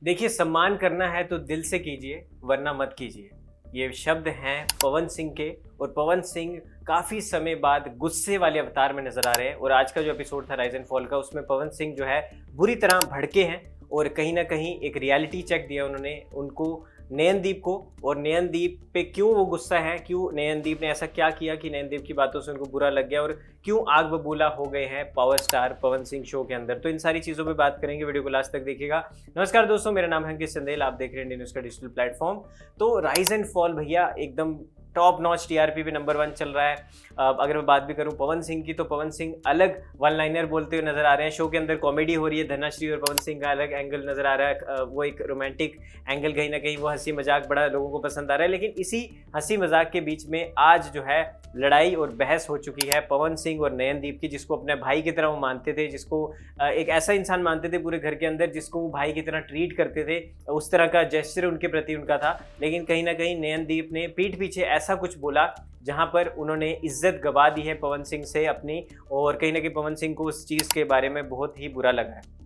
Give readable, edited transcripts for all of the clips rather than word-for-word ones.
देखिए, सम्मान करना है तो दिल से कीजिए वरना मत कीजिए। ये शब्द हैं पवन सिंह के। और पवन सिंह काफ़ी समय बाद गुस्से वाले अवतार में नज़र आ रहे हैं। और आज का जो एपिसोड था राइज एंड फॉल का, उसमें पवन सिंह जो है बुरी तरह भड़के हैं। और कहीं ना कहीं एक रियलिटी चेक दिया उन्होंने उनको, नयनदीप को। और नयनदीप पे क्यों वो गुस्सा है, क्यों नयनदीप ने ऐसा क्या किया कि नयनदीप की बातों से उनको बुरा लग गया, और क्यों आग बबूला हो गए हैं power star Pawan Singh show के अंदर। तो इन सारी चीज़ों पे बात करेंगे, वीडियो को लास्ट तक देखिएगा। नमस्कार दोस्तों, मेरा नाम है अंकित चंदेल, आप देख रहे हैं इंडियन न्यूज़ का डिजिटल प्लेटफॉर्म। तो राइज एंड फॉल भैया एकदम टॉप नॉच टीआरपी पे नंबर 1 चल रहा है। अगर मैं बात भी करूं पवन सिंह की, तो पवन सिंह अलग वन लाइनर बोलते हुए नजर आ रहे हैं। शो के अंदर कॉमेडी हो रही है, धनाश्री और पवन सिंह का अलग एंगल नजर आ रहा है। वो एक रोमांटिक एंगल, कहीं ना कहीं वो हंसी मजाक बड़ा लोगों को पसंद आ रहा है। लेकिन इसी हंसी मजाक के बीच में आज जो है लड़ाई और बहस हो चुकी है पवन सिंह और नयनदीप की, जिसको अपने भाई की तरह वो मानते थे, जिसको एक ऐसा इंसान मानते थे पूरे घर के अंदर जिसको वो भाई की तरह ट्रीट करते थे। उस तरह का जेस्चर उनके प्रति उनका था। लेकिन कहीं ना कहीं नयनदीप ने पीठ पीछे ऐसा कुछ बोला जहां पर उन्होंने इज्जत गवा दी है पवन सिंह से अपनी। और कहीं ना कहीं पवन सिंह को उस चीज़ के बारे में बहुत ही बुरा लगा है।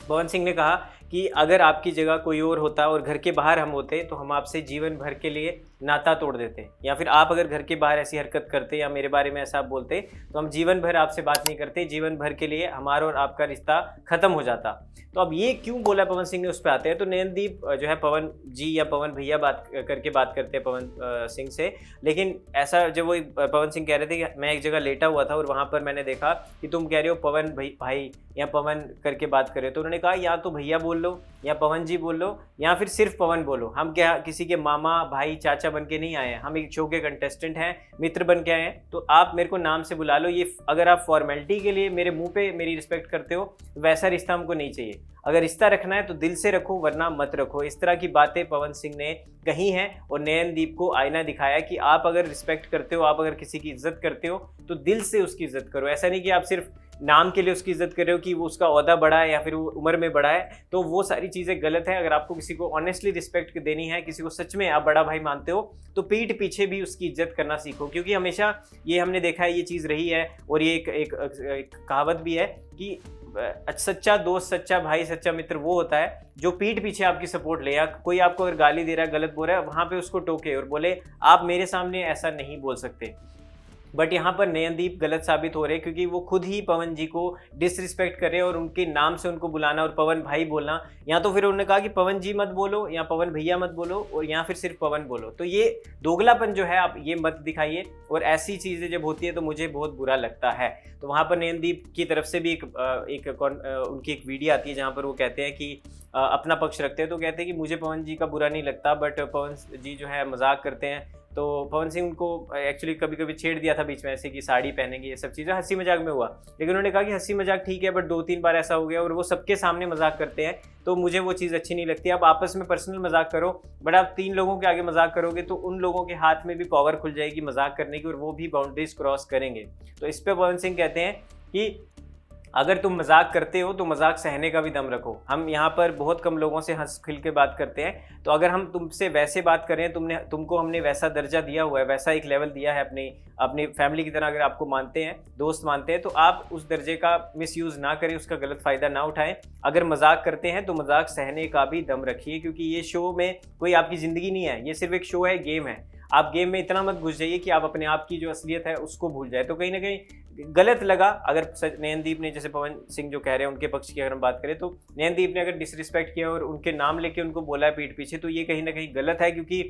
पवन सिंह ने कहा कि अगर आपकी जगह कोई और होता और घर के बाहर हम होते तो हम आपसे जीवन भर के लिए नाता तोड़ देते, या फिर आप अगर घर के बाहर ऐसी हरकत करते या मेरे बारे में ऐसा बोलते तो हम जीवन भर आपसे बात नहीं करते, जीवन भर के लिए हमारा और आपका रिश्ता खत्म हो जाता। तो अब ये क्यों बोला पवन सिंह ने, उस पर आते हैं। तो नयनदीप जो है पवन जी या पवन भैया बात करते हैं पवन सिंह से। लेकिन ऐसा जब वो पवन सिंह कह रहे थे कि मैं एक जगह लेटा हुआ था और वहाँ पर मैंने देखा कि तुम कह रहे हो पवन भाई या पवन करके बात कर रहे हो, तो उन्होंने कहा या तो भैया बोल लो या पवन जी बोल लो या फिर सिर्फ पवन बोलो। हम क्या किसी के मामा भाई चाचा बन के नहीं आए हैं, हम एक शो के कंटेस्टेंट हैं, मित्र बन के आए हैं। तो आप मेरे को नाम से बुला लो। ये अगर आप फॉर्मेलिटी के लिए मेरे मुंह पे मेरी रिस्पेक्ट करते हो, वैसा रिश्ता हमको नहीं चाहिए। अगर रिश्ता रखना है तो दिल से रखो वरना मत रखो। इस तरह की बातें पवन सिंह ने कही हैं और नयनदीप को आईना दिखाया कि आप अगर रिस्पेक्ट करते हो, आप अगर किसी की इज्जत करते हो तो दिल से उसकी इज्जत करो। ऐसा नहीं कि आप सिर्फ नाम के लिए उसकी इज्जत कर रहे हो कि वो उसका ओहदा बड़ा है या फिर वो उम्र में बड़ा है, तो वो सारी चीज़ें गलत है। अगर आपको किसी को ऑनेस्टली रिस्पेक्ट देनी है, किसी को सच में आप बड़ा भाई मानते हो, तो पीठ पीछे भी उसकी इज्जत करना सीखो। क्योंकि हमेशा ये हमने देखा है, ये चीज़ रही है और ये एक कहावत भी है कि सच्चा दोस्त, सच्चा भाई, सच्चा मित्र वो होता है जो पीठ पीछे आपकी सपोर्ट ले। या कोई आपको अगर गाली दे रहा है, गलत बोल रहा है, वहाँ पे उसको टोके और बोले आप मेरे सामने ऐसा नहीं बोल सकते। बट यहाँ पर नयनदीप गलत साबित हो रहे हैं क्योंकि वो खुद ही पवन जी को डिसरिस्पेक्ट कर रहे हैं और उनके नाम से उनको बुलाना और पवन भाई बोलना, या तो फिर उन्होंने कहा कि पवन जी मत बोलो या पवन भैया मत बोलो और या फिर सिर्फ पवन बोलो। तो ये दोगलापन जो है आप ये मत दिखाइए। और ऐसी चीज़ें जब होती है तो मुझे बहुत बुरा लगता है। तो वहाँ पर नयनदीप की तरफ से भी उनकी एक वीडियो आती है जहाँ पर वो कहते हैं कि अपना पक्ष रखते हैं। तो कहते हैं कि मुझे पवन जी का बुरा नहीं लगता, बट पवन जी जो है मजाक करते हैं। तो पवन सिंह उनको एक्चुअली कभी कभी छेड़ दिया था बीच में ऐसे कि साड़ी पहनेंगे, ये सब चीज़ें हंसी मजाक में हुआ। लेकिन उन्होंने कहा कि हंसी मजाक ठीक है, बट 2-3 बार ऐसा हो गया और वो सबके सामने मजाक करते हैं, तो मुझे वो चीज़ अच्छी नहीं लगती। आप आपस में पर्सनल मजाक करो, बट आप 3 लोगों के आगे मजाक करोगे तो उन लोगों के हाथ में भी पावर खुल जाएगी मजाक करने की और वो भी बाउंड्रीज क्रॉस करेंगे। तो इस पर पवन सिंह कहते हैं कि अगर तुम मजाक करते हो तो मजाक सहने का भी दम रखो। हम यहाँ पर बहुत कम लोगों से हंस खिल के बात करते हैं, तो अगर हम तुमसे वैसे बात करें, तुमको हमने वैसा दर्जा दिया हुआ है, वैसा एक लेवल दिया है, अपनी फैमिली की तरह अगर आपको मानते हैं, दोस्त मानते हैं, तो आप उस दर्जे का मिसयूज़ ना करें, उसका गलत फ़ायदा ना उठाएं। अगर मजाक करते हैं तो मजाक सहने का भी दम रखिए, क्योंकि ये शो में कोई आपकी ज़िंदगी नहीं है, ये सिर्फ एक शो है, गेम है। आप गेम में इतना मत घुस जाइए कि आप अपने आप की जो असलियत है उसको भूल जाए। तो कहीं ना कहीं गलत लगा। अगर नयनदीप ने, जैसे पवन सिंह जो कह रहे हैं उनके पक्ष की अगर हम बात करें, तो नयनदीप ने अगर डिसरिस्पेक्ट किया और उनके नाम लेके उनको बोला है पीठ पीछे, तो ये कहीं ना कहीं गलत है। क्योंकि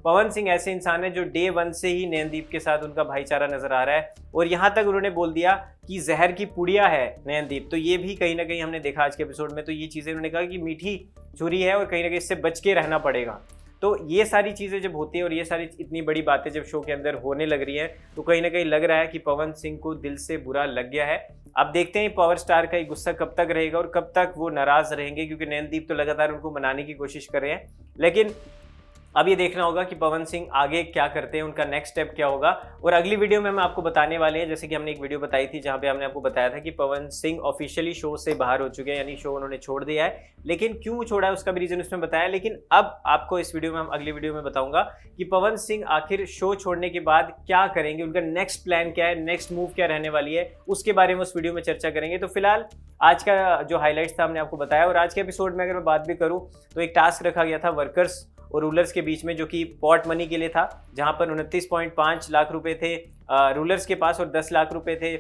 पवन सिंह ऐसे इंसान है जो डे 1 से ही नयनदीप के साथ उनका भाईचारा नजर आ रहा है। और यहाँ तक उन्होंने बोल दिया कि जहर की पुड़िया है नयनदीप। तो ये भी कहीं ना कहीं हमने देखा आज के एपिसोड में। तो ये चीज़ें उन्होंने कहा कि मीठी छुरी है और कहीं ना कहीं इससे बच के रहना पड़ेगा। तो ये सारी चीज़ें जब होती है और ये सारी इतनी बड़ी बातें जब शो के अंदर होने लग रही हैं, तो कहीं ना कहीं लग रहा है कि पवन सिंह को दिल से बुरा लग गया है। अब देखते हैं पावर स्टार का ये गुस्सा कब तक रहेगा और कब तक वो नाराज़ रहेंगे, क्योंकि नयनदीप तो लगातार उनको मनाने की कोशिश कर रहे हैं। लेकिन अब ये देखना होगा कि पवन सिंह आगे क्या करते हैं, उनका नेक्स्ट स्टेप क्या होगा। और अगली वीडियो में हम आपको बताने वाले हैं, जैसे कि हमने एक वीडियो बताई थी जहां पे हमने आपको बताया था कि पवन सिंह ऑफिशियली शो से बाहर हो चुके हैं, यानी शो उन्होंने छोड़ दिया है। लेकिन क्यों छोड़ा है उसका भी रीजन उसमें बताया। लेकिन अब आपको इस वीडियो में, हम अगली वीडियो में बताऊंगा कि पवन सिंह आखिर शो छोड़ने के बाद क्या करेंगे, उनका नेक्स्ट प्लान क्या है, नेक्स्ट मूव क्या रहने वाली है, उसके बारे में उस वीडियो में चर्चा करेंगे। तो फिलहाल आज का जो हाईलाइट्स था हमने आपको बताया। और आज के एपिसोड में अगर मैं बात भी करूं तो एक टास्क रखा गया था वर्कर्स और रूलर्स के बीच में, जो कि पॉट मनी के लिए था, जहां पर 29.5 लाख रुपए थे रूलर्स के पास और 10 लाख रुपए थे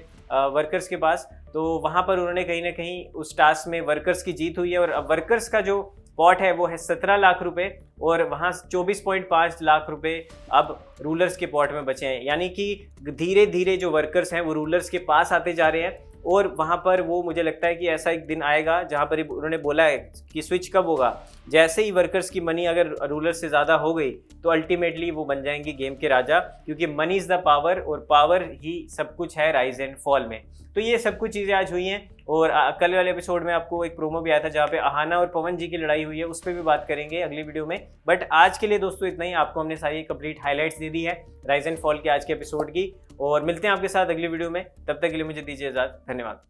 वर्कर्स के पास। तो वहां पर उन्होंने कहीं ना कहीं उस टास्क में वर्कर्स की जीत हुई है। और अब वर्कर्स का जो पॉट है वो है 17 लाख रुपए और वहाँ 24.5 लाख रुपए अब रूलर्स के पॉट में बचे हैं। यानी कि धीरे धीरे जो वर्कर्स हैं वो रूलर्स के पास आते जा रहे हैं। और वहाँ पर वो, मुझे लगता है कि ऐसा एक दिन आएगा जहाँ पर उन्होंने बोला है कि स्विच कब होगा, जैसे ही वर्कर्स की मनी अगर रूलर से ज़्यादा हो गई तो अल्टीमेटली वो बन जाएंगे गेम के राजा, क्योंकि मनी इज़ द पावर और पावर ही सब कुछ है राइज एंड फॉल में। तो ये सब कुछ चीज़ें आज हुई हैं। और कल वाले एपिसोड में आपको एक प्रोमो भी आया था जहाँ पे अहाना और पवन जी की लड़ाई हुई है, उस पर भी बात करेंगे अगली वीडियो में। बट आज के लिए दोस्तों इतना ही, आपको हमने सारी कंप्लीट हाईलाइट्स दे दी है राइज एंड फॉल के आज के एपिसोड की। और मिलते हैं आपके साथ अगली वीडियो में, तब तक के लिए मुझे दीजिए इजाजत। धन्यवाद।